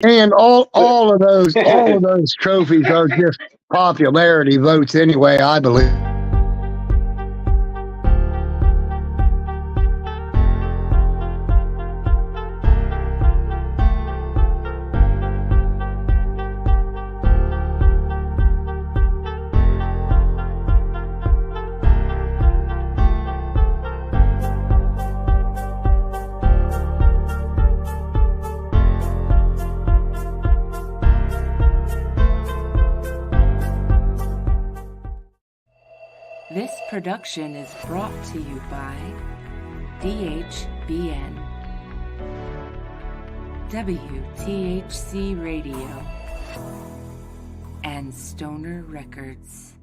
And all of those trophies are just popularity votes anyway, I believe. This production is brought to you by DHBN, WTHC Radio, and Stoner Records.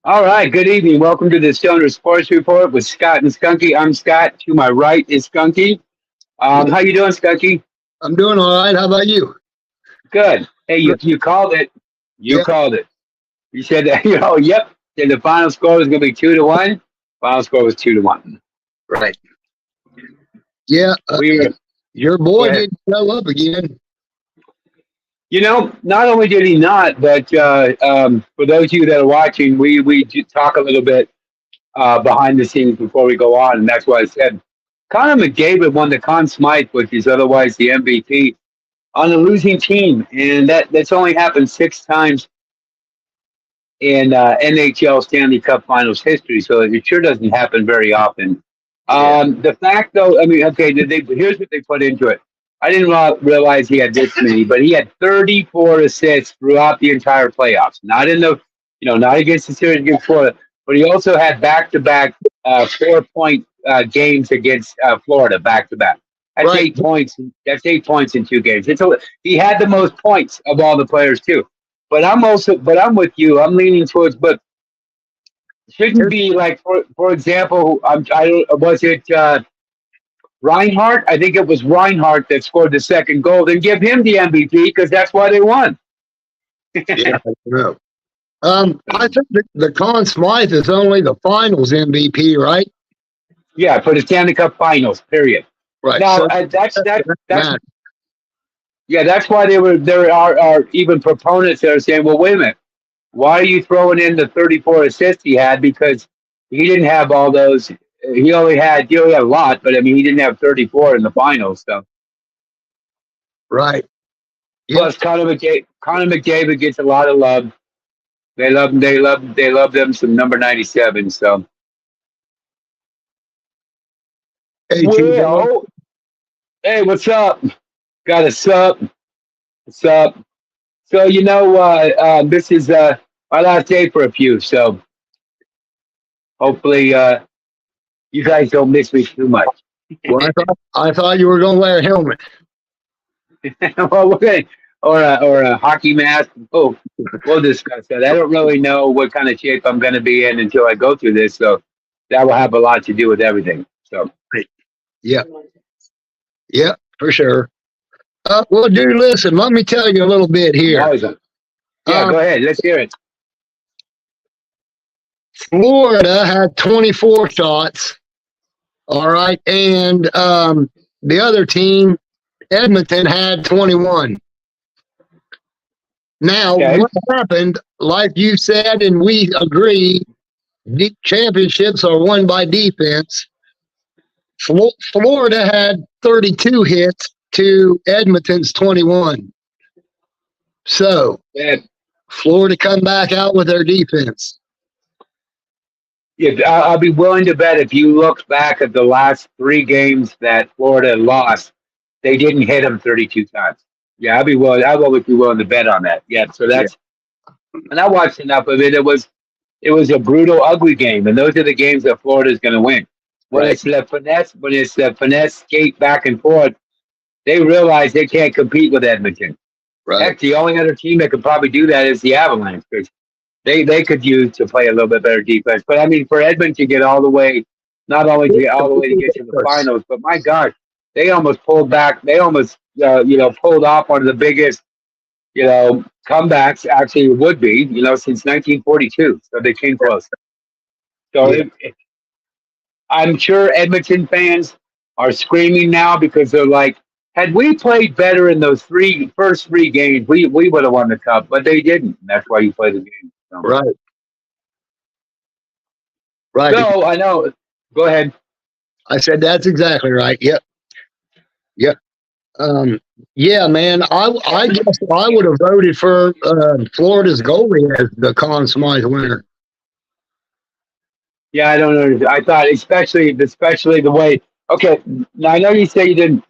All right, good evening. Welcome to the Stoner Sports Report with Scott and Skunky. I'm Scott. To my right is Skunky. How you doing, Skunky? I'm doing all right. How about you? Good. Hey, you called it. You called it. You said that. Yep. Said the final score was going to be 2-1. Final score was 2-1. Right. Yeah. Your boy didn't show up again. Not only did he not, but for those of you that are watching, we talk a little bit behind the scenes before we go on, and that's why I said Conor McDavid won the Conn Smythe, which is otherwise the MVP, on a losing team, and that's only happened 6 times in NHL Stanley Cup Finals history, so it sure doesn't happen very often. The fact, though, I mean, okay, here's what they put into it. I didn't realize he had this many, but he had 34 assists throughout the entire playoffs. Not in the, not against the series against Florida, but he also had back-to-back 4-point games against Florida, back-to-back. That's right. 8 points. That's 8 points in 2 games. He had the most points of all the players too. But I'm with you. I'm leaning towards, but shouldn't be like, for example, was it Reinhardt? I think it was Reinhardt that scored the second goal. Then give him the MVP because that's why they won. Yeah, I know. I think the Conn Smythe is only the Finals MVP, right? Yeah, for the Stanley Cup Finals. Period. Right. Now So that's why there are even proponents that are saying, well, wait a minute, why are you throwing in the 34 assists he had? Because he didn't have all those. He only had a lot, but I mean, he didn't have 34 in the finals. So, right. Plus, Conor McDavid gets a lot of love. They love him. They love them some number 97. So, Hey, hey, what's up? Got a sup? What's up? So this is our last day for a few. So, hopefully. You guys don't miss me too much. Well, I thought you were going to wear a helmet. Well, or a hockey mask. Oh, we'll discuss that. I don't really know what kind of shape I'm going to be in until I go through this, so that will have a lot to do with everything. So, yeah, for sure. Well, dude, listen. Let me tell you a little bit here. Go ahead. Let's hear it. Florida had 24 shots. All right. And the other team, Edmonton, had 21. Now, What happened, like you said, and we agree, championships are won by defense. Florida had 32 hits to Edmonton's 21. So, Florida come back out with their defense. Yeah, I'll be willing to bet if you look back at the last 3 games that Florida lost, they didn't hit them 32 times. Yeah, I'll be willing to bet on that. Yeah, so that's and I watched enough of it. It was a brutal, ugly game, and those are the games that Florida is going to win. When it's the finesse skate back and forth, they realize they can't compete with Edmonton. Right. Heck, the only other team that could probably do that is the Avalanche, because they could use to play a little bit better defense. But I mean, for Edmonton to get all the way, not only to get all the way to get to the finals, but my gosh, they almost pulled back. They almost pulled off one of the biggest comebacks actually would be, since 1942. So they came close. So Yeah. I'm sure Edmonton fans are screaming now because they're like, had we played better in those first three games, we would have won the cup, but they didn't. And that's why you play the game. So, Right. Right. so I know. Go ahead. I said that's exactly right. Yep. Yep. Yeah, man. I guess I would have voted for Florida's goalie as the Conn Smythe winner. Yeah, I don't know. I thought, especially the way. Okay, now I know you say you didn't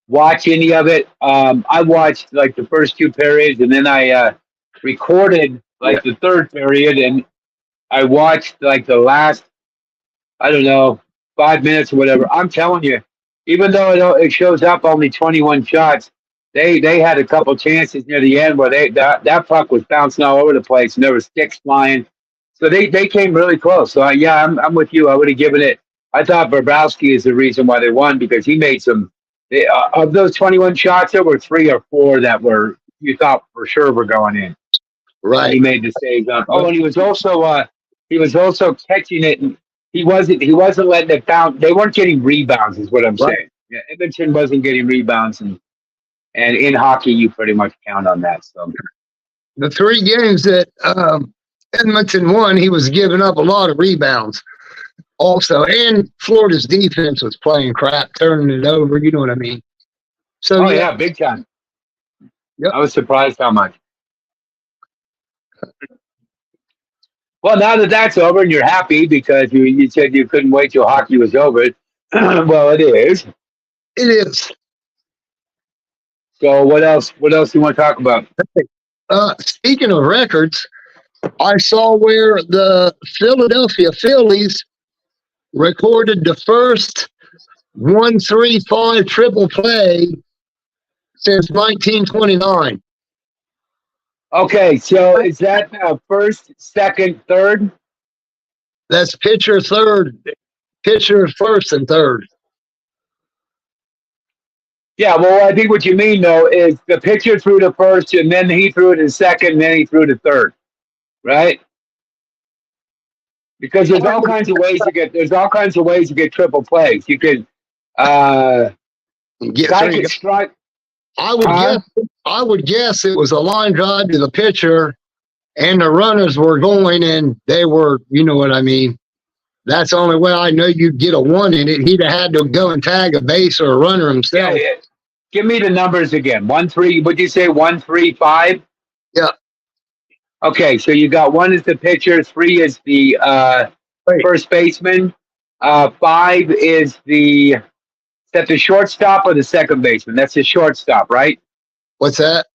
watch any of it. I watched like the first two periods, and then I recorded like the third period, and I watched like the last, I don't know, 5 minutes or whatever. I'm telling you, even though it shows up only 21 shots, they had a couple chances near the end where that puck was bouncing all over the place, and there were sticks flying. So they came really close. So yeah, I'm with you. I would have given it. I thought Bobrovsky is the reason why they won because he made some. Of those 21 shots, there were 3 or 4 that were you thought for sure were going in. And he Right. made the saves on. Oh, and he was also catching it, and he wasn't letting it bounce. They weren't getting rebounds, is what I'm Right. saying. Yeah, Edmonton wasn't getting rebounds, and in hockey, you pretty much count on that. So The 3 games that Edmonton won, he was giving up a lot of rebounds also. And Florida's defense was playing crap, turning it over. You know what I mean? So, yeah, big time. Yep. I was surprised how much. Well, now that that's over and you're happy because you said you couldn't wait till hockey was over, well, it is. it is. So what else? What else do you want to talk about? Speaking of records, I saw where the Philadelphia Phillies recorded the first 1-3-5 triple play since 1929. Okay, so is that first, second, third? That's pitcher first and third. Yeah, well, I think what you mean though is the pitcher threw to first, and then he threw to second, and then he threw to third, right? Because there's all kinds of ways to get triple plays. You could Get guy three. could strike. I would guess it was a line drive to the pitcher, and the runners were going, and they were. You know what I mean? That's the only way I know you'd get a 1 in it. He'd have had to go and tag a base or a runner himself. Yeah. Give me the numbers again. 1-3. Would you say 1-3-5? Yeah. Okay, so you got 1 is the pitcher, 3 is the first baseman, 5 is that the shortstop or the second baseman? That's the shortstop, right? What's that?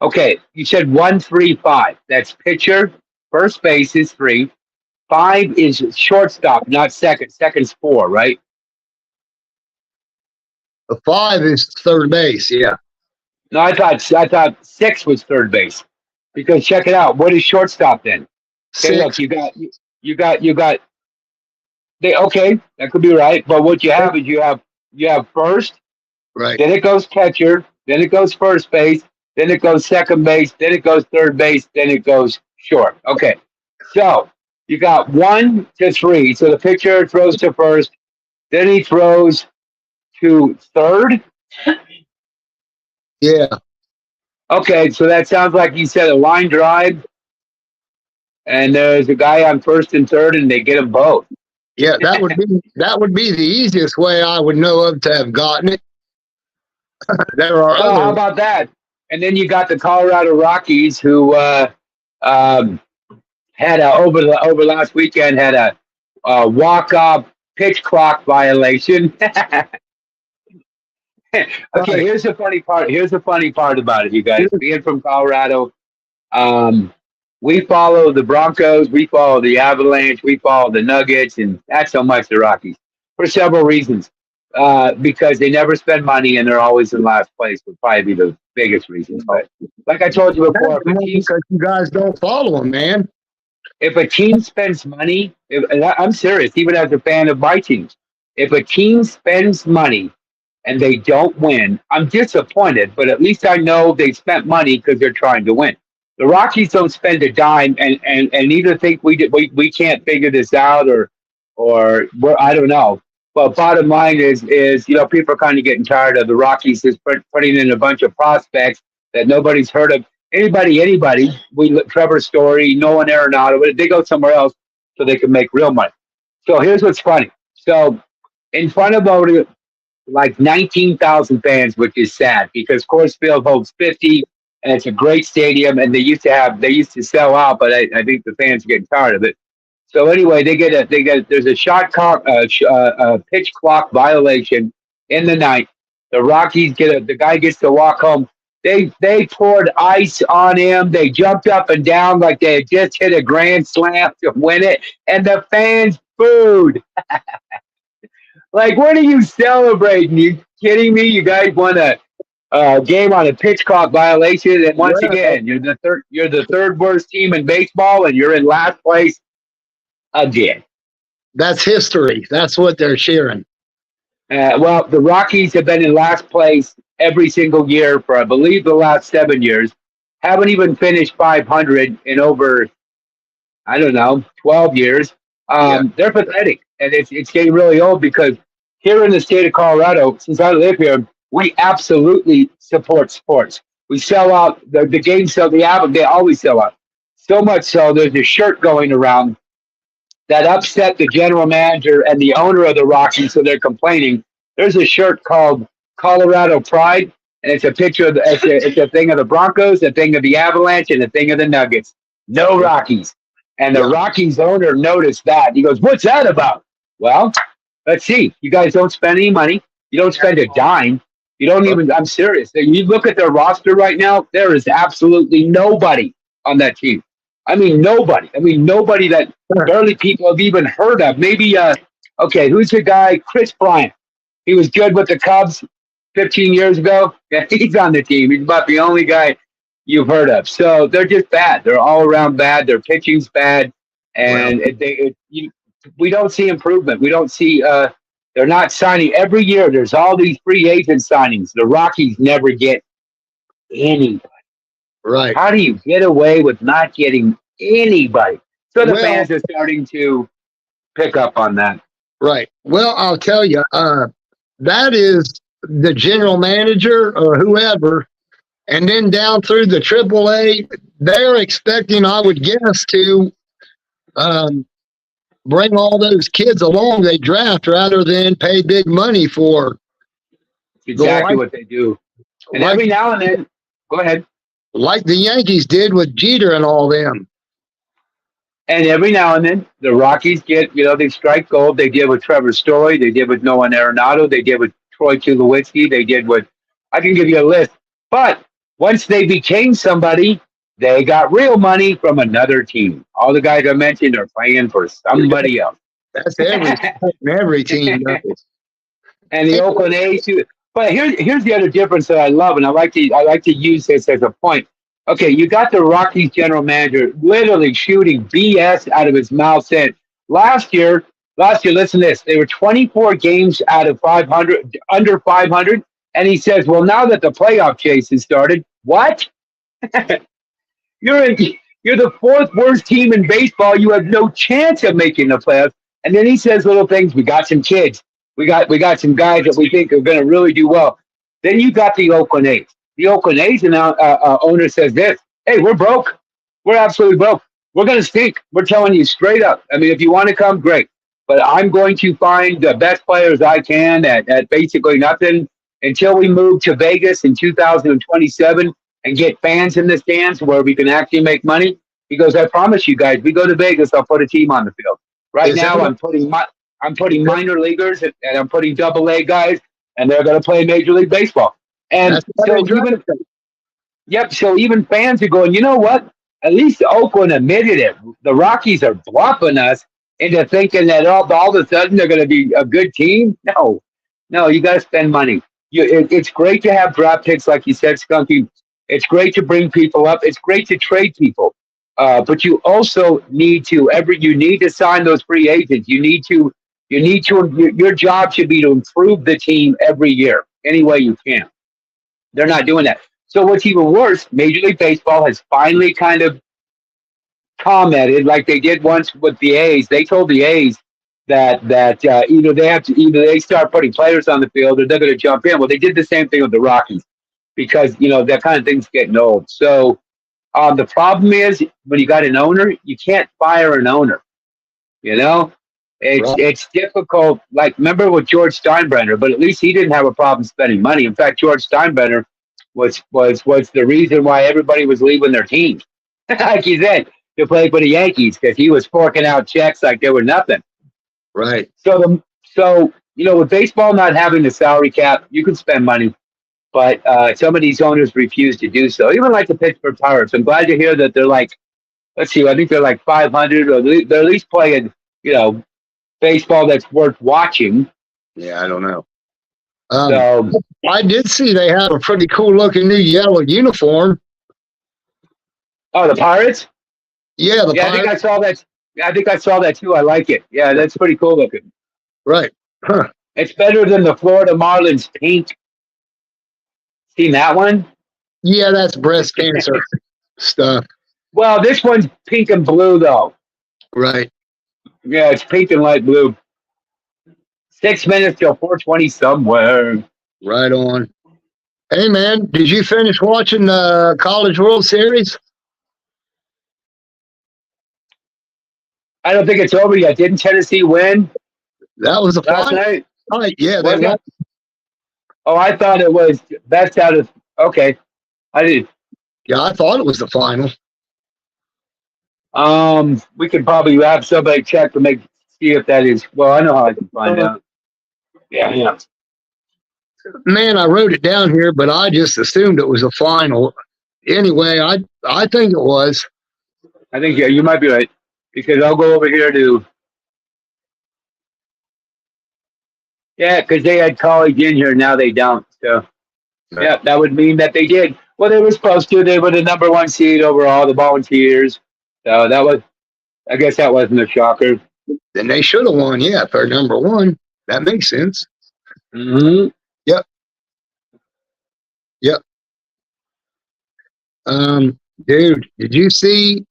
Okay, you said 1-3-5. That's pitcher, first base is 3, 5 is shortstop, not second. Second's 4, right? The 5 is third base. Yeah. No, I thought 6 was third base. Because check it out. What is shortstop then? Okay, look, 6. you got. Okay, that could be right. But what you have is you have first, Right. then it goes catcher, then it goes first base, then it goes second base, then it goes third base, then it goes short. Okay, so you got 1-3. So the pitcher throws to first, then he throws to third. Yeah. Okay, so that sounds like you said a line drive, and there's a guy on first and third, and they get them both. Yeah. That would be the easiest way I would know of to have gotten it. There are Well, how others. about that? And then you got the Colorado Rockies, who had over last weekend had a walk-off pitch clock violation. Okay, here's the funny part. Here's the funny part about it, you guys. Being from Colorado, we follow the Broncos, we follow the Avalanche, we follow the Nuggets, and not so much the Rockies for several reasons. Because they never spend money and they're always in last place would probably be the biggest reason. But like I told you before, Because you guys don't follow them, man. if a team spends money, and I'm serious, even as a fan of my teams, if a team spends money and they don't win, I'm disappointed, but at least I know they spent money because they're trying to win. The Rockies don't spend a dime, and either think we can't figure this out, or I don't know. But bottom line is people are kind of getting tired of the Rockies just putting in a bunch of prospects that nobody's heard of. Anybody. Trevor Story, Nolan Arenado, they go somewhere else so they can make real money. So here's what's funny. So in front of about like 19,000 fans, which is sad because Coors Field holds 50, and it's a great stadium. And they used to sell out, but I think the fans are getting tired of it. So anyway, there's a shot clock, pitch clock violation in the ninth. The Rockies the guy gets to walk home. They poured ice on him. They jumped up and down like they had just hit a grand slam to win it, and the fans booed. Like, what are you celebrating? You kidding me? You guys won a game on a pitch clock violation, and once again, you're the third worst team in baseball, and you're in last place again. That's history. That's what they're sharing. Well, the Rockies have been in last place every single year for, I believe, the last 7 years. Haven't even finished 500 in over, I don't know, 12 years. They're pathetic, and it's getting really old because here in the state of Colorado, since I live here, we absolutely support sports. We sell out the games, the album, they always sell out. So much so, there's a shirt going around that upset the general manager and the owner of the Rockies, so they're complaining. There's a shirt called Colorado Pride, and it's a picture of it's a thing of the Broncos, a thing of the Avalanche, and a thing of the Nuggets. No Rockies. And the Rockies owner noticed that. He goes, "What's that about?" Well, let's see. You guys don't spend any money. You don't spend a dime. You don't even, I'm serious. You look at their roster right now, there is absolutely nobody on that team. I mean, nobody. Nobody that barely people have even heard of. Maybe, who's the guy? Chris Bryant. He was good with the Cubs 15 years ago. Yeah, he's on the team. He's about the only guy you've heard of. So they're just bad. They're all around bad. Their pitching's bad. And we don't see improvement. We don't see they're not signing. Every year there's all these free agent signings. The Rockies never get anybody. Right. How do you get away with not getting anybody? So the fans are starting to pick up on that. Right. Well, I'll tell you, that is the general manager or whoever, and then down through the AAA, they're expecting, I would guess, to bring all those kids along they draft rather than pay big money for. Exactly what they do. And every now and then, go ahead. Like the Yankees did with Jeter and all them. And every now and then, the Rockies get, they strike gold. They did with Trevor Story. They did with Nolan Arenado. They did with Troy Tulowitzki. They did with, I can give you a list. But once they became somebody, they got real money from another team. All the guys I mentioned are playing for somebody else. That's every team knows. And the Oakland A's too. But here's the other difference that I love, and I like to use this as a point. Okay, you got the Rockies general manager literally shooting BS out of his mouth, saying last year, listen to this, they were 24 games out of 500, under 500, and he says, well, now that the playoff chase has started, what? You're the fourth worst team in baseball. You have no chance of making the playoffs. And then he says little things. We got some kids. We got some guys that we think are going to really do well. Then you got the Oakland A's. The Oakland A's owner says this: "Hey, we're broke. We're absolutely broke. We're going to stink. We're telling you straight up. I mean, if you want to come, great. But I'm going to find the best players I can at basically nothing until we move to Vegas in 2027 and get fans in the stands where we can actually make money." He goes, "I promise you guys, we go to Vegas, I'll put a team on the field. Right now, I'm putting minor leaguers and I'm putting AA guys, and they're going to play Major League Baseball." And so even fans are going, you know what? At least Oakland admitted it. The Rockies are bluffing us into thinking that all of a sudden they're going to be a good team. No, you got to spend money. It's great to have draft picks, like you said, Skunky. It's great to bring people up. It's great to trade people. But you also need to sign those free agents. Your job should be to improve the team every year. any way you can. They're not doing that. So what's even worse, Major League Baseball has finally kind of commented, like they did once with the A's. They told the A's that either they start putting players on the field or they're going to jump in. Well, they did the same thing with the Rockies because that kind of thing's getting old. So the problem is when you got an owner, you can't fire an owner. It's difficult. Like remember with George Steinbrenner, but at least he didn't have a problem spending money. In fact, George Steinbrenner was the reason why everybody was leaving their team, like you said, to play for the Yankees because he was forking out checks like they were nothing. Right. So with baseball not having the salary cap, you can spend money, but some of these owners refuse to do so. Even like the Pittsburgh Pirates. I'm glad to hear that they're like, let's see, I think they're like 500, or they're at least playing, baseball that's worth watching. Yeah, I don't know. So I did see they had a pretty cool looking new yellow uniform. Oh, the Pirates? Yeah, Pirates. I think I saw that. I think I saw that too. I like it. Yeah, that's pretty cool looking. Right. Huh. It's better than the Florida Marlins pink. Seen that one? Yeah, that's breast cancer stuff. Well, this one's pink and blue though. Right. Yeah, it's pink and light blue. 6 minutes till 4:20 somewhere. Right on. Hey man, did you finish watching the College World Series? I don't think it's over yet. Didn't Tennessee win? That was the last final night? night. Yeah, they won. Oh, I thought it was best out of. Okay, I did. Yeah, I thought it was the final. We could probably have somebody check to see if that is. Well, I know how I can find out. Yeah. Man, I wrote it down here, but I just assumed it was a final. Anyway, I think it was. I think you might be right because I'll go over here to. Yeah, because they had college in here, now they don't. So, yeah, that would mean that they did. Well, they were supposed to. They were the number one seed overall, the Volunteers. So I guess that wasn't a shocker. Then they should have won, yeah, if they're number one. That makes sense. Mm-hmm. Yep. Dude, did you see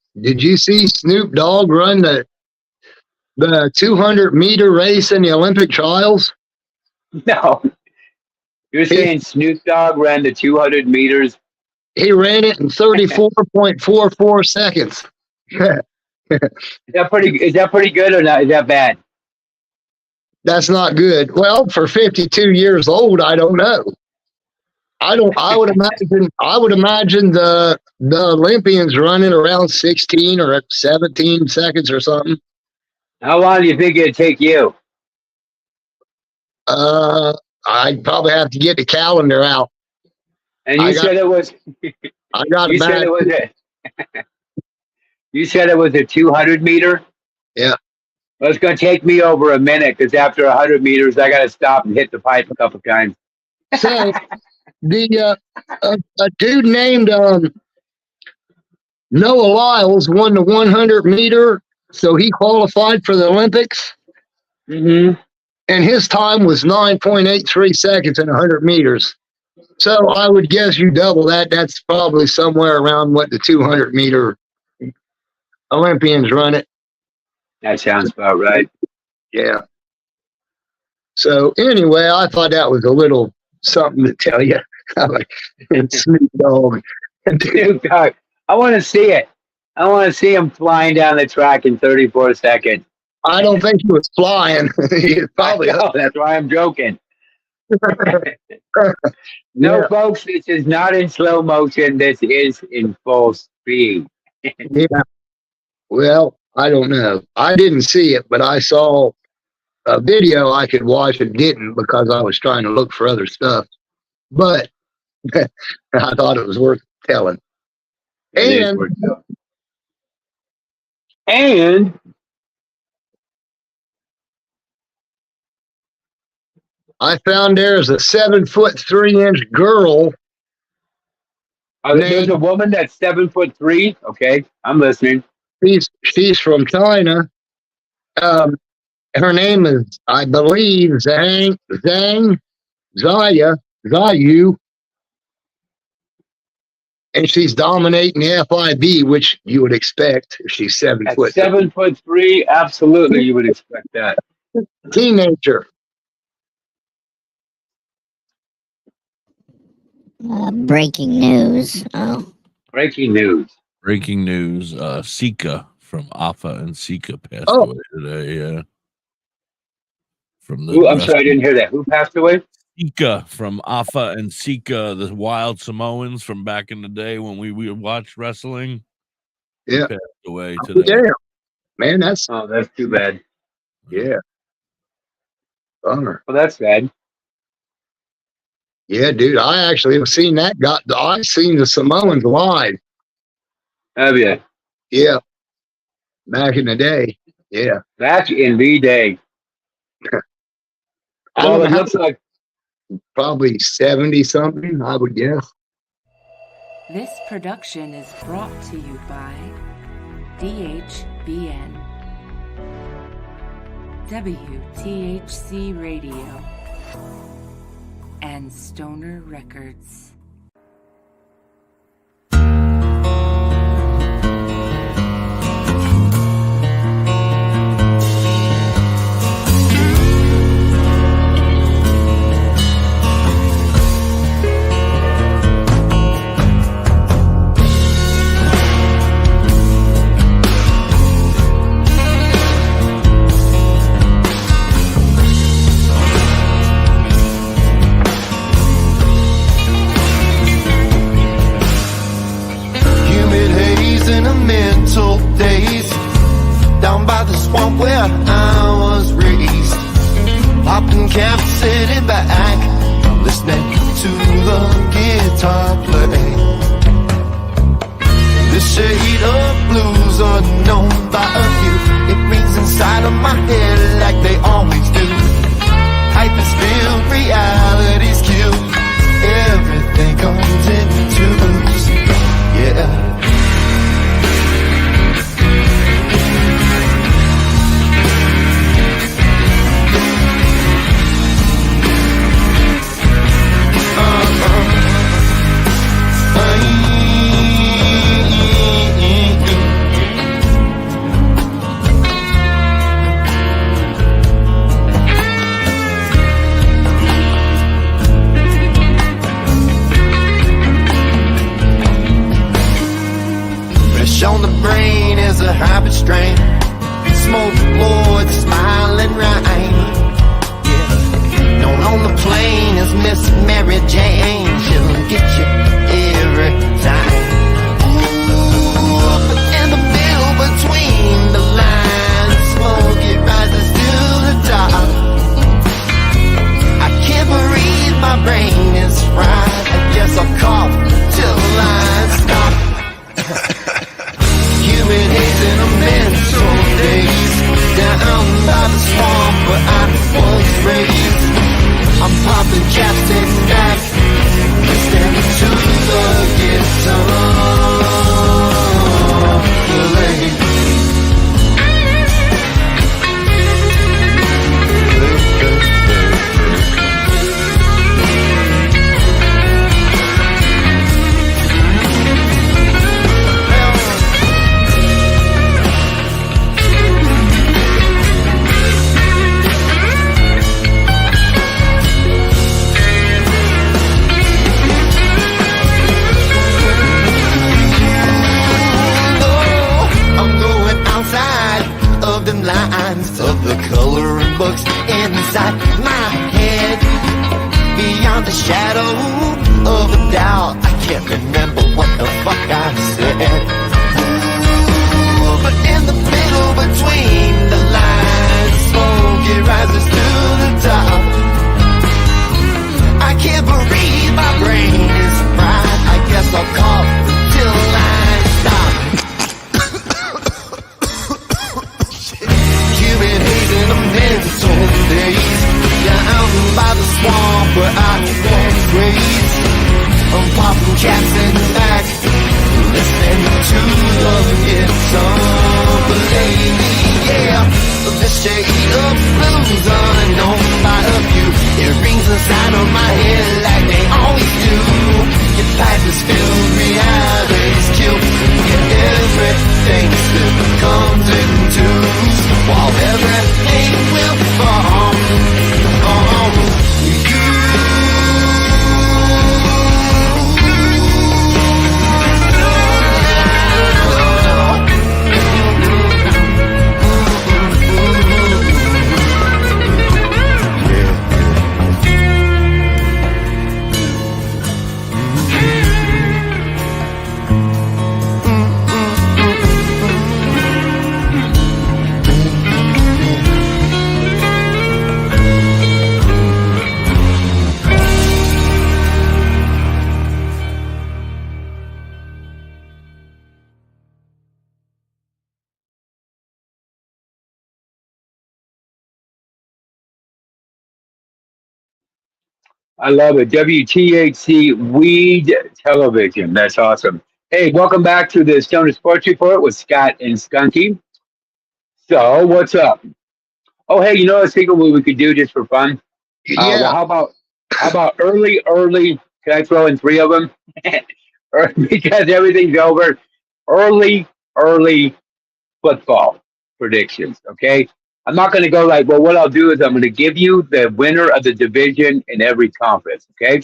Snoop Dogg run the 200-meter race in the Olympic trials? No. You're saying Snoop Dogg ran the 200 meters? He ran it in 34.44 seconds. Is that pretty good or not? Is that bad? That's not good. Well, for 52 years old, I don't know. I would imagine the Olympians running around 16 or 17 seconds or something. How long do you think it'd take you? I'd probably have to get the calendar out. And you said it was. I got you said it was a. You said it was a 200 meter. Yeah. Well, it's going to take me over a minute because after 100 meters, I got to stop and hit the pipe a couple times. So a dude named Noah Lyles won the 100-meter, so he qualified for the Olympics. Mm-hmm. And his time was 9.83 seconds in 100 meters. So I would guess you double that. That's probably somewhere around what the 200-meter Olympians run it. That sounds about right. Yeah. So anyway, I thought that was a little something to tell you. Like Snoop Dogg. Snoop Dogg. I want to see it. I want to see him flying down the track in 34 seconds. I don't think he was flying. He was probably up. That's why I'm joking. No, folks, this is not in slow motion. This is in full speed. Yeah. Well, I don't know. I didn't see it, but I saw a video I could watch and didn't because I was trying to look for other stuff. But I thought it was worth telling. And I found there's a 7'3" girl. There's a woman that's 7'3". Okay, I'm listening. She's from China. Her name is, I believe, Zhang Zaya. got you. And she's dominating the FIB, which you would expect if she's 7 At foot. 7'3", absolutely, you would expect that. Teenager. Breaking news. Oh, Breaking news. Breaking news. Sika from Alpha and Sika passed Oh. away today. Yeah. From I'm sorry, I didn't hear that. Who passed away? Sika from Alpha and Sika, the wild Samoans from back in the day when we watched wrestling. Yeah. Passed away Oh, today. damn. Man, that's Oh, that's too bad. yeah. Bummer. Well, that's sad. Yeah, dude. I actually have seen that. I've seen the Samoans live. Have you? Yeah. Back in the day. Yeah. Back in the day. I don't Well, it know how, looks like probably 70 something, I would guess. This production is brought to you by DHBN, WTHC Radio, and Stoner Records. Days down by the swamp where I was raised, popping cap, sitting back, listening to the guitar play. The shade of blues unknown by a few, it rings inside of my head like they always do. Hype is filled, reality's killed, everything comes in twos. Yeah. On the brain is a habit strain. Smoke boards, smiling rain. Yeah. Known on the plane as Miss Mary Jane. She'll get you every time. Ooh, but in the middle between the lines, smoke it rises to the top. I can't breathe, my brain is fried. I guess I'll cough till the lines stop. Human haze in a mental daze, down by the swamp where I was raised. I'm popping caps, sitting back, listening to the guitar play. Lines of the coloring books inside my head, beyond the shadow of a doubt. I can't remember what the fuck I said. Ooh, but in the middle between the lines, smoke it rises to the top. I can't breathe, my brain is fried. I guess I'll cough till the lines stop. Human haze in a mental daze, down by the swamp where I was raised. I'm popping caps in the back, listening to the guitar play. Yeah, the shade of blues unknown by a few, it rings inside of my head like they I love it. WTHC Weed Television. That's awesome. Hey, welcome back to the Stoner Sports Report with Scott and Skunky. So, what's up? Oh, hey, I was thinking what we could do just for fun. Well, Yeah, how about early? Can I throw in three of them? Because everything's over. Early football predictions. Okay, I'm not going to go like. Well, what I'll do is I'm going to give you the winner of the division in every conference. Okay,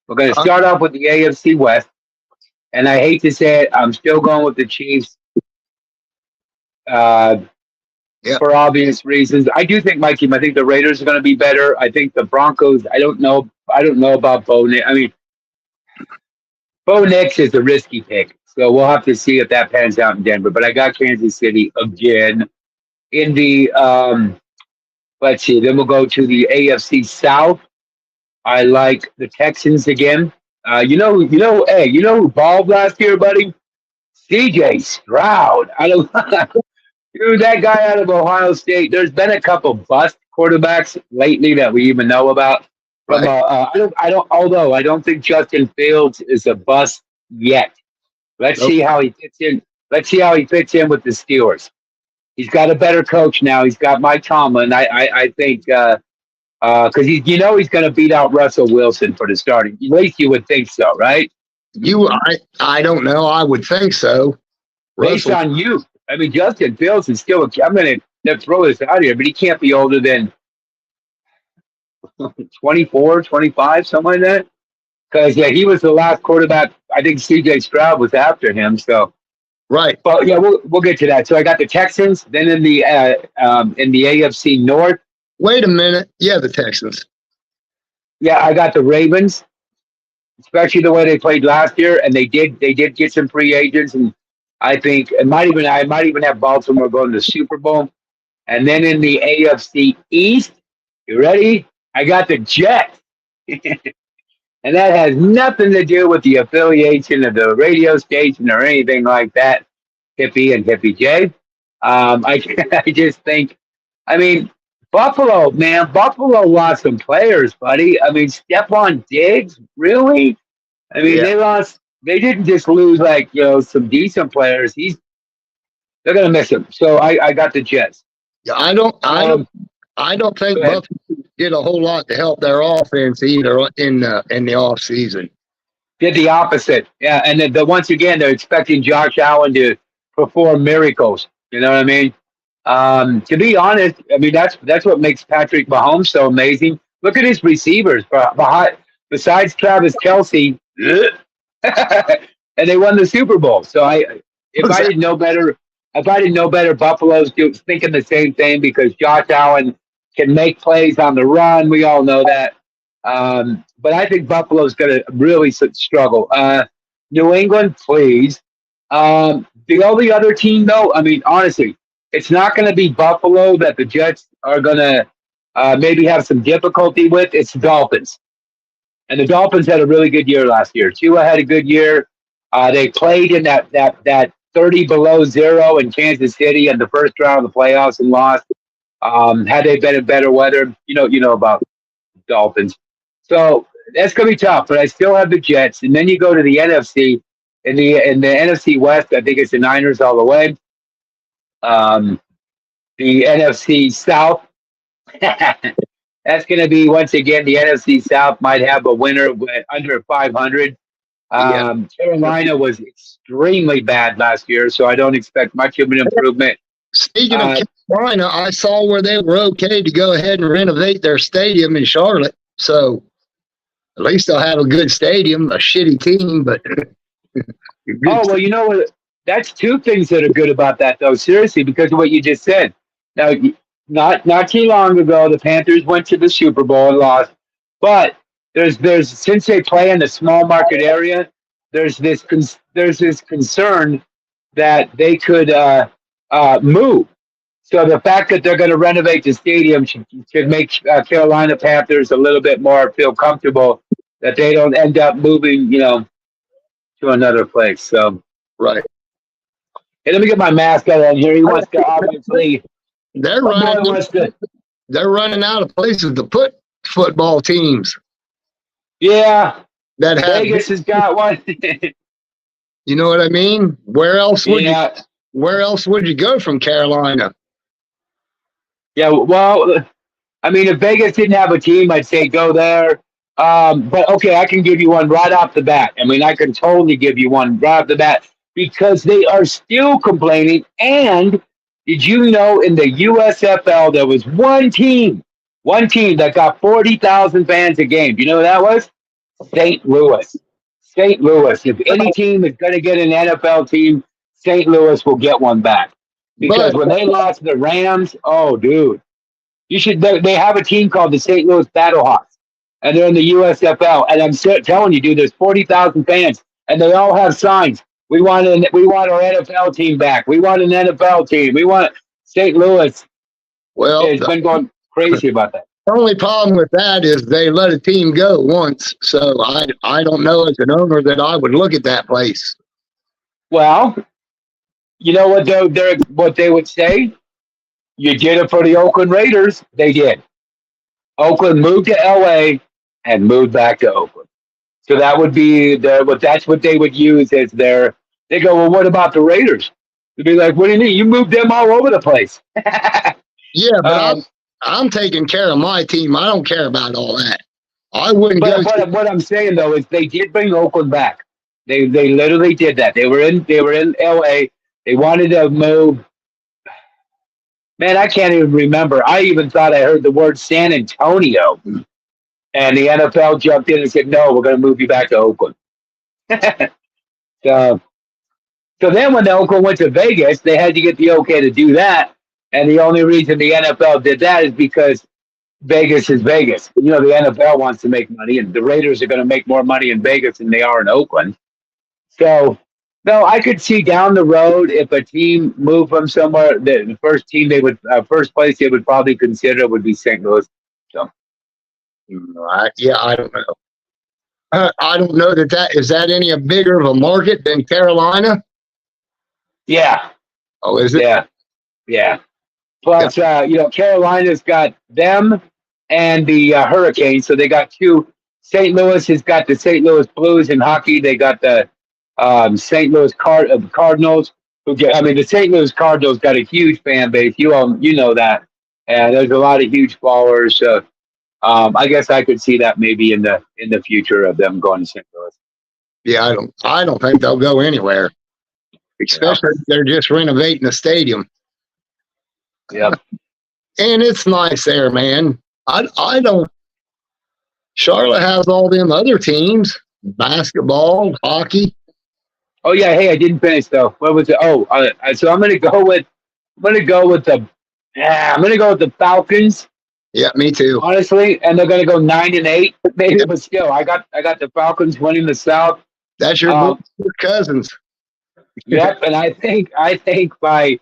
we're going to uh, start off with the AFC West, and I hate to say it, I'm still going with the Chiefs. Uh, yeah, for obvious reasons. I do think, Mikey, I think the Raiders are going to be better. I think the Broncos, I don't know. I don't know about Bo Nix. I mean, Bo Nix is a risky pick. So we'll have to see if that pans out in Denver. But I got Kansas City again in the, let's see, then we'll go to the AFC South. I like the Texans again. Hey, you know who balled last year, buddy? CJ Stroud. I don't Dude, that guy out of Ohio State. There's been a couple bust quarterbacks lately that we even know about. From right. I don't. Although I don't think Justin Fields is a bust yet. Let's Nope. see how he fits in. Let's see how he fits in with the Steelers. He's got a better coach now. He's got Mike Tomlin. I think because he's going to beat out Russell Wilson for the starting. At least you would think so, right? I don't know. I would think so. Based Russell, on you. I mean, Justin Fields is still. I'm going to throw this out here, but he can't be older than 24, 25, something like that. Because yeah, he was the last quarterback. I think C.J. Stroud was after him. So, right. but yeah, we'll get to that. So I got the Texans. Then in the AFC North, Wait a minute. Yeah, the Texans. yeah, I got the Ravens. Especially the way they played last year, and they did get some free agents, and I think I might even have Baltimore going to the Super Bowl. And then in the AFC East, you ready? I got the Jets. And that has nothing to do with the affiliation of the radio station or anything like that, Hippie and Hippie J. I just think, I mean, Buffalo, man, Buffalo lost some players, buddy. I mean, Stephon Diggs, really? I mean, Yeah. they didn't just lose like, some decent players. They're going to miss him. So I got the Jets. Yeah, I don't think Go ahead. Buffalo did a whole lot to help their offense either in the off season. Did the opposite. Yeah. And then once again, they're expecting Josh Allen to perform miracles. You know what I mean? To be honest, I mean, that's what makes Patrick Mahomes so amazing. Look at his receivers. Besides Travis Kelce, and they won the Super Bowl. So if I didn't know better, Buffalo's thinking the same thing because Josh Allen can make plays on the run. We all know that. But I think Buffalo's going to really struggle. New England, please. The only other team, though, I mean, honestly, it's not going to be Buffalo that the Jets are going to maybe have some difficulty with. It's the Dolphins. And the Dolphins had a really good year last year. Tua had a good year. They played in that 30 below zero in Kansas City in the first round of the playoffs and lost. Had they been in better weather, you know about Dolphins. So that's going to be tough, but I still have the Jets. And then you go to the NFC. In the NFC West, I think it's the Niners all the way. The NFC South, that's going to be, once again, the NFC South might have a winner under 500. Carolina was extremely bad last year, so I don't expect much of an improvement. Speaking of Carolina, I saw where they were okay to go ahead and renovate their stadium in Charlotte. So at least they'll have a good stadium, a shitty team, but. Oh, well, you know what? That's two things that are good about that, though, seriously, because of what you just said. Now, not too long ago, the Panthers went to the Super Bowl and lost, but there's since they play in the small market area, there's this concern that they could move. So the fact that they're going to renovate the stadium should make Carolina Panthers a little bit more feel comfortable that they don't end up moving, to another place. So Right. Hey, let me get my mascot on here. He wants to obviously. They're running out of places to put football teams. Yeah, that have, Vegas has got one. you know what I mean? Where else would Yeah, you go from Carolina? yeah. Well, I mean, if Vegas didn't have a team, I'd say go there. But okay, I can give you one right off the bat. I mean, I can totally give you one right off the bat because they are still complaining. And did you know in the USFL there was one team that got 40,000 fans a game? Do you know who that was? St. Louis. St. Louis. If any team is going to get an NFL team, St. Louis will get one back. Because But when they lost to the Rams, oh, dude, you should. They have a team called the St. Louis Battlehawks, and they're in the USFL. And I'm telling you, dude, there's 40,000 fans, and they all have signs. We want our NFL team back. We want an NFL team. We want St. Louis. well, Has been going crazy about that. the only problem with that is they let a team go once. So I don't know as an owner that I would look at that place. Well, you know what what they would say? You did it for the Oakland Raiders. They did. Oakland moved to LA and moved back to Oakland. So that would be that's what they would use as their. They go, well, what about the Raiders? They'd be like, what do you mean? You moved them all over the place. Yeah, but I'm taking care of my team. I don't care about all that. I wouldn't go. But what I'm saying though is they did bring Oakland back. They literally did that. They were in LA. They wanted to move. Man, I can't even remember. I even thought I heard the word San Antonio. And the NFL jumped in and said, no, we're going to move you back to Oakland. So then when the Oakland went to Vegas, they had to get the okay to do that. And the only reason the NFL did that is because Vegas is Vegas. You know, the NFL wants to make money, and the Raiders are going to make more money in Vegas than they are in Oakland. So, no, I could see down the road if a team moved from somewhere, the first team first place they would probably consider would be St. Louis. So, I don't know. I don't know that is that any bigger of a market than Carolina? yeah, Oh, is it? yeah. But Carolina's got them and the Hurricanes, so they got two. St. Louis has got the St. Louis Blues in hockey. They got the St. Louis Cardinals. The St. Louis Cardinals got a huge fan base. You know that, and there's a lot of huge followers. So I guess I could see that maybe in the future of them going to St. Louis. Yeah, I don't think they'll go anywhere, especially if they're just renovating the stadium. Yep. And it's nice there, man. I don't. Charlotte has all them other teams: basketball, hockey. Oh yeah. Hey, I didn't finish though. What was it? Oh, so I'm gonna go with the Falcons. Yeah, me too. Honestly, and they're gonna go 9-8, maybe, but still, I got the Falcons winning the South. That's your cousins. Yep, and I think by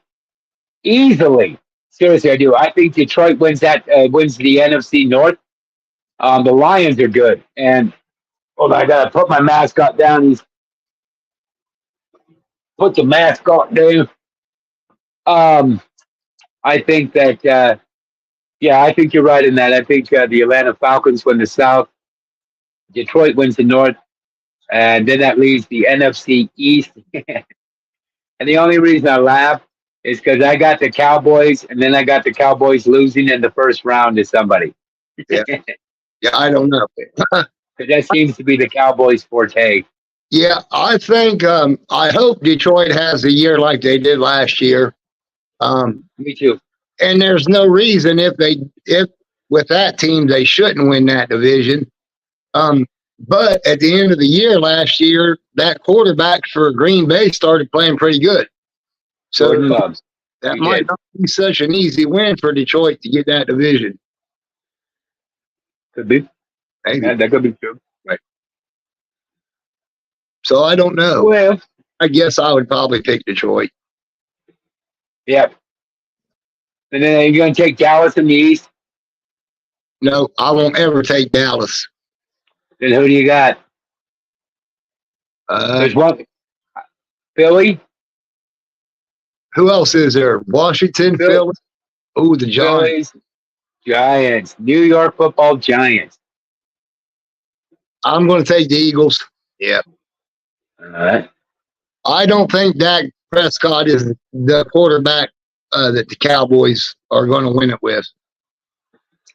easily. Seriously, I do. I think Detroit wins the NFC North. The Lions are good, and hold on, I gotta put my mascot down. Put the mascot down. I think that. I think you're right in that. I think the Atlanta Falcons win the South. Detroit wins the North, and then that leaves the NFC East. And the only reason I laugh is because I got the Cowboys, and then I got the Cowboys losing in the first round to somebody. Yeah, I don't know. That seems to be the Cowboys' forte. Yeah, I think I hope Detroit has a year like they did last year. Me too. And there's no reason if with that team they shouldn't win that division. But at the end of the year last year, that quarterback for Green Bay started playing pretty good. So that might not be such an easy win for Detroit to get that division. Could be. Maybe. Yeah, that could be true. Right. So I don't know. Well, I guess I would probably pick Detroit. Yeah. And then are you going to take Dallas in the East? No, I won't ever take Dallas. Then who do you got? There's one. Philly? Who else is there? Washington, Philly? Oh, the Giants. Giants. New York Football Giants. I'm going to take the Eagles. Yeah. All right. I don't think Dak Prescott is the quarterback that the Cowboys are going to win it with.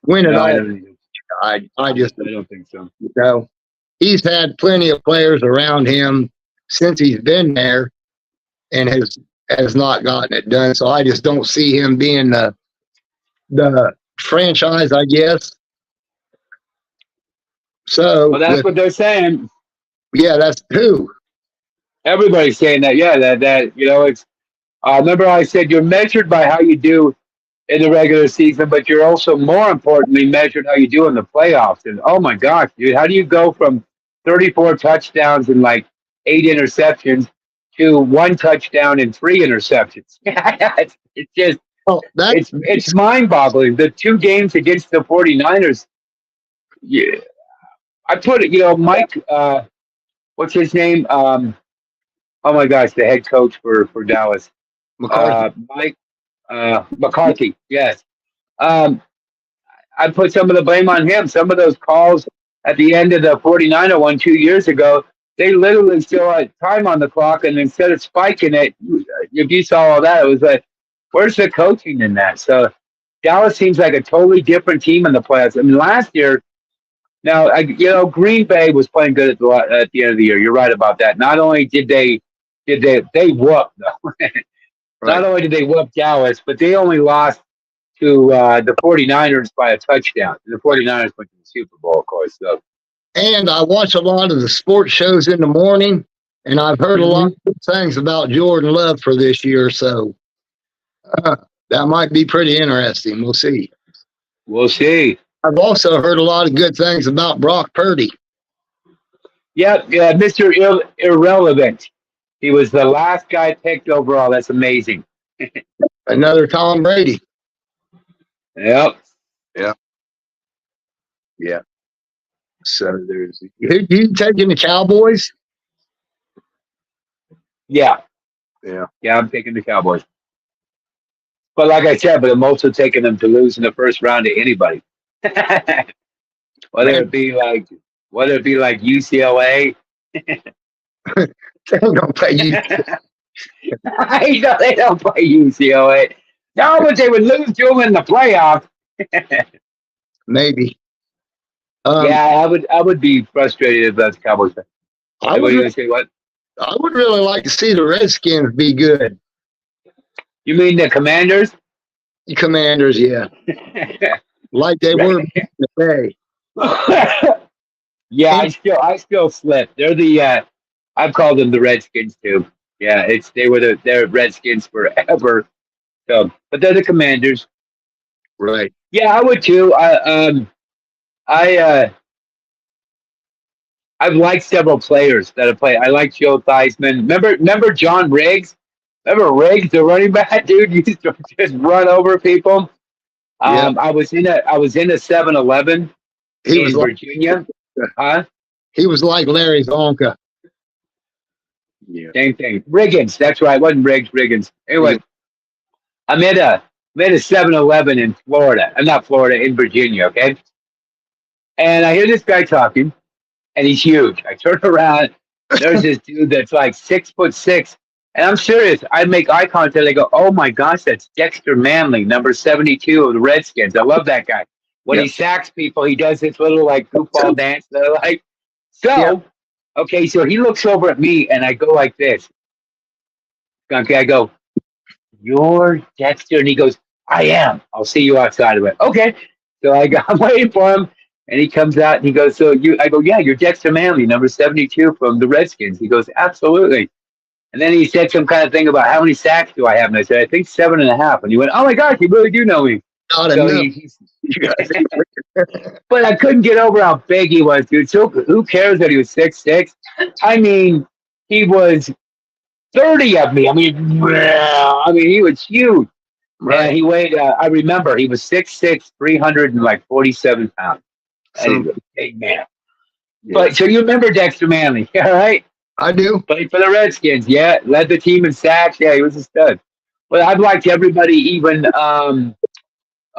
Win it No, I all. don't either. I just, I don't think so. you know, he's had plenty of players around him since he's been there and has not gotten it done. So I just don't see him being the franchise, I guess. So Well, that's what they're saying. that's who. Everybody's saying that. Yeah, that it's. Remember, I said you're measured by how you do in the regular season, but you're also more importantly measured how you do in the playoffs. And oh my gosh, dude, how do you go from 34 touchdowns and like 8 interceptions to 1 touchdown and 3 interceptions? It's just Oh, it's mind-boggling. The 2 games against the 49ers. Yeah, I put it. Mike. What's his name? Oh my gosh, the head coach for Dallas. McCarthy. Mike McCarthy. Yes. I put some of the blame on him. Some of those calls at the end of the 49er one 2 years ago, they literally still had time on the clock, and instead of spiking it, if you saw all that, it was like, where's the coaching in that? So Dallas seems like a totally different team in the playoffs. I mean, last year, now Green Bay was playing good at the end of the year. You're right about that. Not only did they whoop though. Not only did they whoop Dallas, but they only lost to the 49ers by a touchdown. The 49ers went to the Super Bowl, of course. So. And I watch a lot of the sports shows in the morning, and I've heard a lot of good things about Jordan Love for this year. So that might be pretty interesting. We'll see. We'll see. I've also heard a lot of good things about Brock Purdy. Yeah, Mr. Irrelevant. He was the last guy picked overall. That's amazing. Another Tom Brady. Yep. Yeah. So there's who you taking the Cowboys? Yeah. Yeah. Yeah, I'm taking the Cowboys. But like I said, I'm also taking them to lose in the first round to anybody. whether it be like UCLA. They don't play you. I know they don't play UCLA. No, but they would lose to them in the playoffs. Maybe. Yeah, I would be frustrated if that's Cowboys. I would really like to see the Redskins be good. You mean the Commanders? The Commanders, yeah. Like they were back in the day. Yeah, I still slip. They're the I've called them the Redskins too. Yeah, they're Redskins forever. So, but they're the Commanders. Right. Yeah, I would too. I've liked several players that have played. I like Joe Theismann. Remember John Riggs? Remember Riggs, the running back dude, used to just run over people. Yeah. I was in a 7-Eleven in Virginia. He was like Larry Zonka. Yeah. Same thing. Riggins. That's right. It wasn't Riggs. Riggins. Anyway, yeah. I'm at a 7-Eleven in Florida. I'm not Florida, in Virginia. Okay. And I hear this guy talking, and he's huge. I turn around. There's this dude that's like 6'6", and I'm serious. I make eye contact. I go, "Oh my gosh, that's Dexter Manley, number 72 of the Redskins. I love that guy. When he sacks people, he does this little like goofball dance. Like so." Okay, so he looks over at me, and I go like this. Skunky, I go, "You're Dexter," and he goes, "I am. I'll see you outside of it." Okay, so I'm waiting for him, and he comes out, and he goes, "So you?" I go, "Yeah, you're Dexter Manley, number 72 from the Redskins." He goes, "Absolutely." And then he said some kind of thing about how many sacks do I have, and I said, "I think 7.5." And he went, "Oh my gosh, you really do know me." Not so but I couldn't get over how big he was, dude. So who cares that he was 6'6"? I mean, he was 30 of me. I mean, he was huge. Right. And he weighed, I remember, he was 6'6", 347 pounds. And he was a big man. Yeah. But so you remember Dexter Manley, all right? I do. Played for the Redskins, yeah. Led the team in sacks. Yeah, he was a stud. But I've liked everybody, even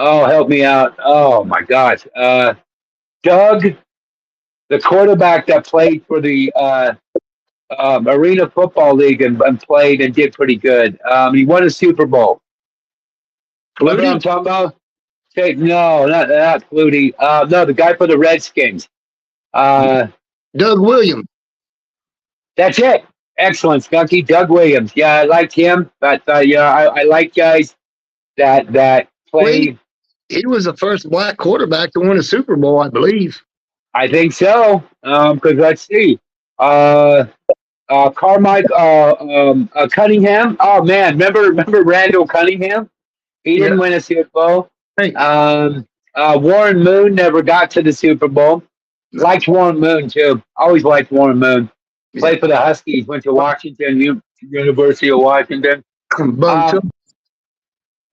oh, help me out. Oh, my gosh. Doug the quarterback that played for the Arena Football League and played and did pretty good. He won a Super Bowl. Remember what I'm talking about? No, not Flutie. No, the guy for the Redskins. Doug Williams. That's it. Excellent, Skunky. Doug Williams. Yeah, I liked him. But I like guys that play. He was the first black quarterback to win a Super Bowl, I believe. I think so. Because let's see. Carmichael Cunningham. Oh man, remember Randall Cunningham? He didn't win a Super Bowl. Hey. Warren Moon never got to the Super Bowl. Liked Warren Moon too. Always liked Warren Moon. Played for the Huskies. Went to Washington, University of Washington.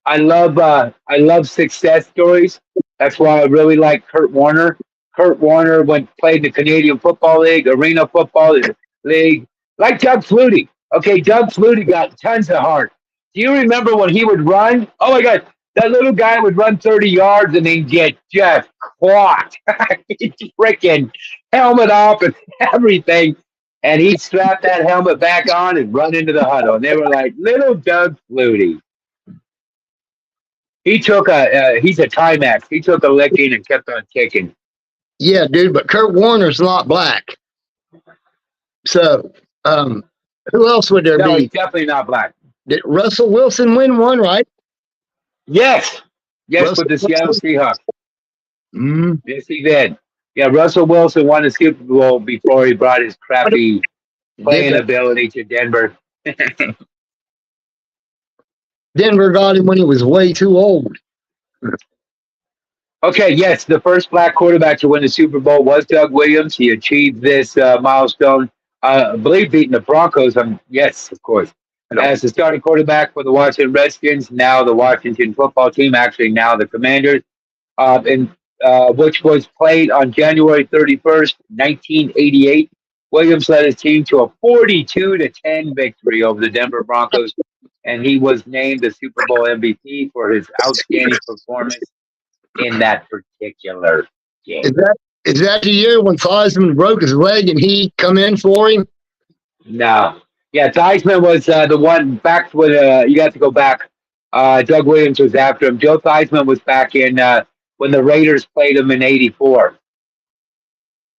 I love success stories. That's why I really like Kurt Warner. Kurt Warner played in the Canadian Football League, Arena Football League, like Doug Flutie. Okay, Doug Flutie got tons of heart. Do you remember when he would run? Oh my God, that little guy would run 30 yards and then get just clocked. Freaking helmet off and everything. And he'd strap that helmet back on and run into the huddle. And they were like, little Doug Flutie. He's a Timex. He took a licking and kept on kicking. Yeah, dude, but Kurt Warner's not black. So, who else would there be? He's definitely not black. Did Russell Wilson win one, right? Yes, with the Seattle Seahawks. Mm. Yes, he did. Yeah, Russell Wilson won the Super Bowl before he brought his crappy playing ability to Denver. Denver got him when he was way too old. Okay, yes, the first black quarterback to win the Super Bowl was Doug Williams. He achieved this milestone, I believe, beating the Broncos. Yes, of course. As the starting quarterback for the Washington Redskins, now the Washington football team, actually now the Commanders, which was played on January 31st, 1988. Williams led his team to a 42-10 victory over the Denver Broncos, and he was named the Super Bowl MVP for his outstanding performance in that particular game. Is that the year when Theismann broke his leg and he come in for him? No. Yeah, Theismann was the one back when you have to go back. Doug Williams was after him. Joe Theismann was back in when the Raiders played him in '84.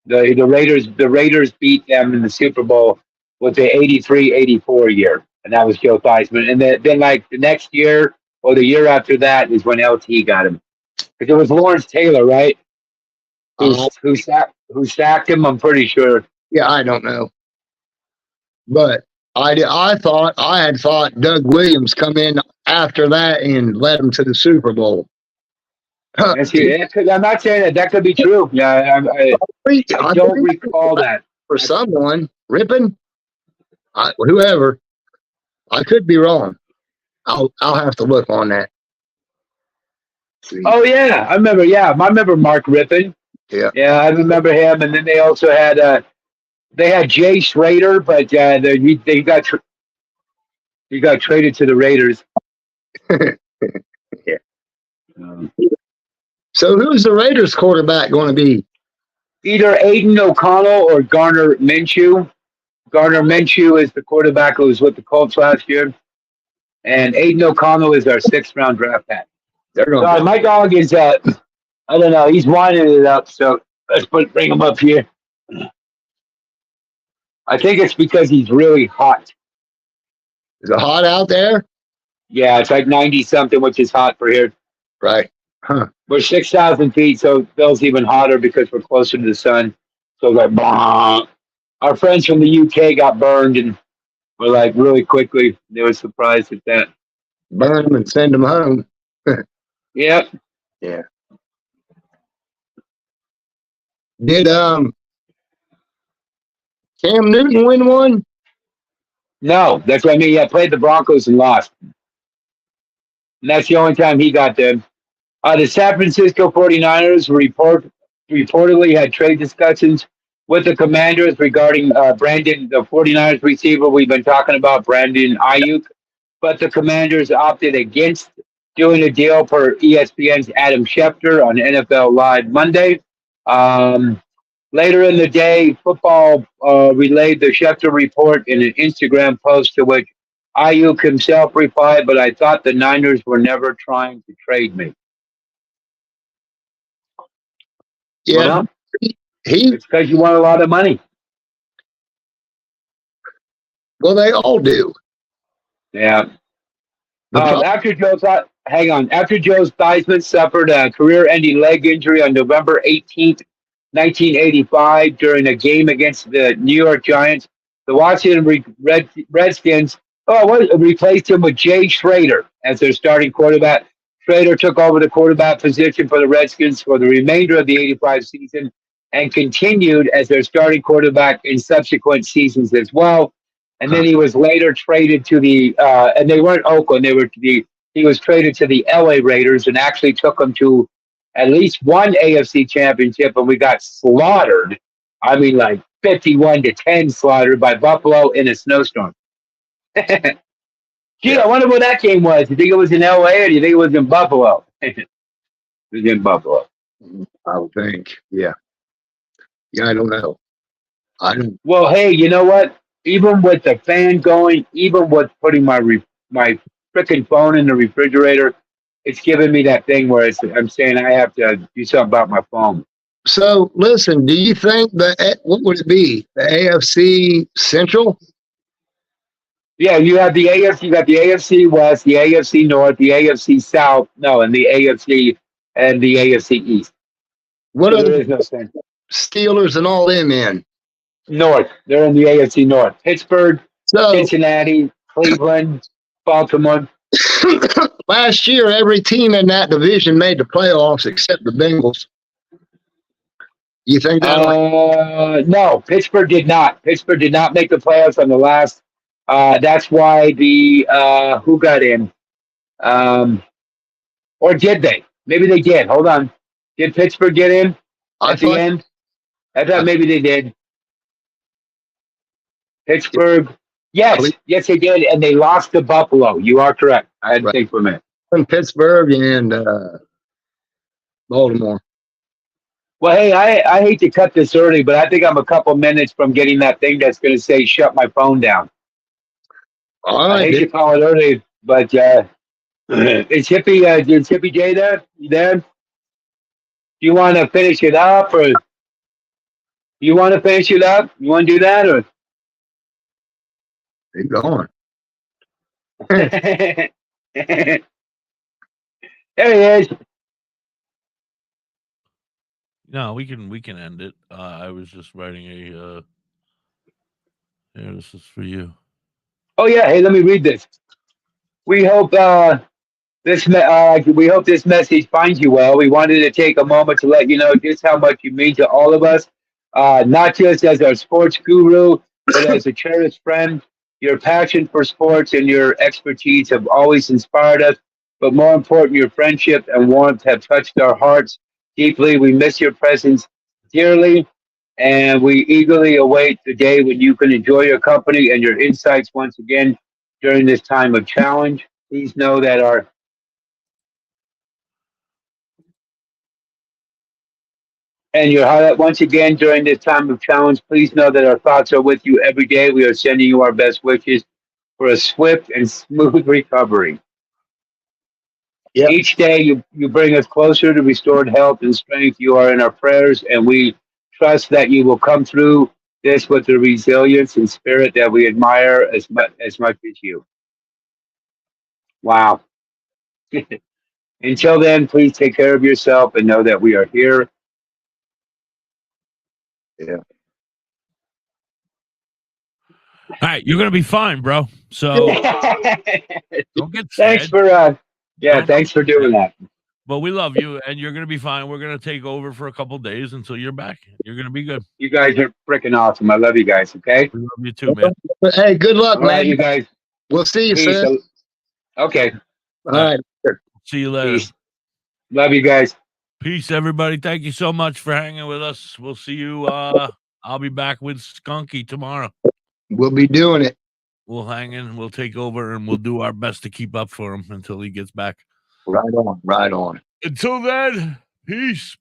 The Raiders beat them in the Super Bowl with the '83-'84 year, and that was Joe Theismann. And then like the next year or the year after that is when LT got him. Because it was Lawrence Taylor, right? Who sacked him? I'm pretty sure. Yeah, I don't know, but I had thought Doug Williams come in after that and led him to the Super Bowl. I'm not saying that could be true. Yeah, I don't recall that. For someone ripping, whoever, I could be wrong. I'll have to look on that. Oh yeah, I remember. Yeah, I remember Mark Rippon. Yeah, I remember him. And then they also had Jay Schrader, but he got traded to the Raiders. Yeah. So who's the Raiders quarterback going to be? Either Aiden O'Connell or Garner Minshew. Garner Minshew is the quarterback who was with the Colts last year, and Aiden O'Connell is our 6th-round draft pick. My dog is, I don't know, he's winding it up, so let's bring him up here. I think it's because he's really hot. Is it hot out there? Yeah, it's like 90-something, which is hot for here. Right. Huh. We're 6,000 feet, so it feels even hotter because we're closer to the sun. So like, bah. Our friends from the UK got burned, and we're like really quickly. They were surprised at that. Burn them and send them home. Yep. Yeah. Did Cam Newton win one? No, that's what I mean. Yeah, played the Broncos and lost. And that's the only time he got there. The San Francisco 49ers reportedly had trade discussions with the Commanders regarding Brandon, the 49ers receiver we've been talking about, Brandon Ayuk. But the Commanders opted against doing a deal per ESPN's Adam Schefter on NFL Live Monday. Later in the day, football relayed the Schefter report in an Instagram post to which Ayuk himself replied, "But I thought the Niners were never trying to trade me." Yeah, Well, he it's because you want a lot of money. well, they all do. Yeah. The problem, After Joe Theismann suffered a career-ending leg injury on November 18th, 1985, during a game against the New York Giants, the Washington Redskins replaced him with Jay Schrader as their starting quarterback. Schrader took over the quarterback position for the Redskins for the remainder of the '85 season and continued as their starting quarterback in subsequent seasons as well. And then he was later traded to and they weren't Oakland, he was traded to the LA Raiders and actually took them to at least one AFC championship, and we got slaughtered. I mean, like 51-10 slaughtered by Buffalo in a snowstorm. Gee, I wonder what that game was. Do you think it was in LA or do you think it was in Buffalo? It was in Buffalo. I would think. Yeah. Yeah, I don't know. I don't. Well, hey, you know what? Even with the fan going, even with putting my freaking phone in the refrigerator, it's giving me that thing where I'm saying I have to do something about my phone. So listen, do you think that what would it be? The AFC Central? Yeah, you have the AFC. You got the AFC West, the AFC North, the AFC South. No, and the AFC East. What So are there the is no Central. Steelers and all them in? North. They're in the AFC North. Pittsburgh, So Cincinnati, Cleveland, Baltimore. last year, every team in that division made the playoffs except the Bengals. You think that? No, Pittsburgh did not. Pittsburgh did not make the playoffs on the last. That's why the who got in? Or did they? Maybe they did. Hold on. Did Pittsburgh get in at the end? I thought maybe they did. Pittsburgh. Yes, yes, they did, and they lost to Buffalo. You are correct. I had to think for a minute. Pittsburgh and Baltimore. Well, hey, I hate to cut this early, but I think I'm a couple minutes from getting that thing that's going to say shut my phone down. All I right. hate to call it early, but is Hippie J there? You there? Do you want to finish it up, or you want to finish it up? You want to do that, or? Keep going. There he is. No, we can end it. I was just writing a. Here, this is for you. Oh yeah. Hey, let me read this. We hope we hope this message finds you well. We wanted to take a moment to let you know just how much you mean to all of us, not just as our sports guru, but as a cherished friend. Your passion for sports and your expertise have always inspired us, but more important, your friendship and warmth have touched our hearts deeply. We miss your presence dearly, and we eagerly await the day when you can enjoy your company and your insights once again during this time of challenge. Please know that your highlight once again during this time of challenge. Please know that our thoughts are with you every day. We are sending you our best wishes for a swift and smooth recovery. Yep. Each day you bring us closer to restored health and strength. You are in our prayers, and we trust that you will come through this with the resilience and spirit that we admire as much as you. Wow. Until then, please take care of yourself and know that we are here. Yeah. All right, you're gonna be fine, bro. So don't get sad. Thanks for doing that. But we love you, and you're gonna be fine. We're gonna take over for a couple days until you're back. You're gonna be good. You guys are freaking awesome. I love you guys. Okay. We love you too, man. Hey, good luck, All man. right, you guys. We'll see you Peace. soon. Okay. All right. See you later. Peace. Love you guys. Peace, everybody. Thank you so much for hanging with us. We'll see you. I'll be back with Skunky tomorrow. We'll be doing it. We'll hang in, we'll take over, and we'll do our best to keep up for him until he gets back. Right on. Right on. Until then, peace.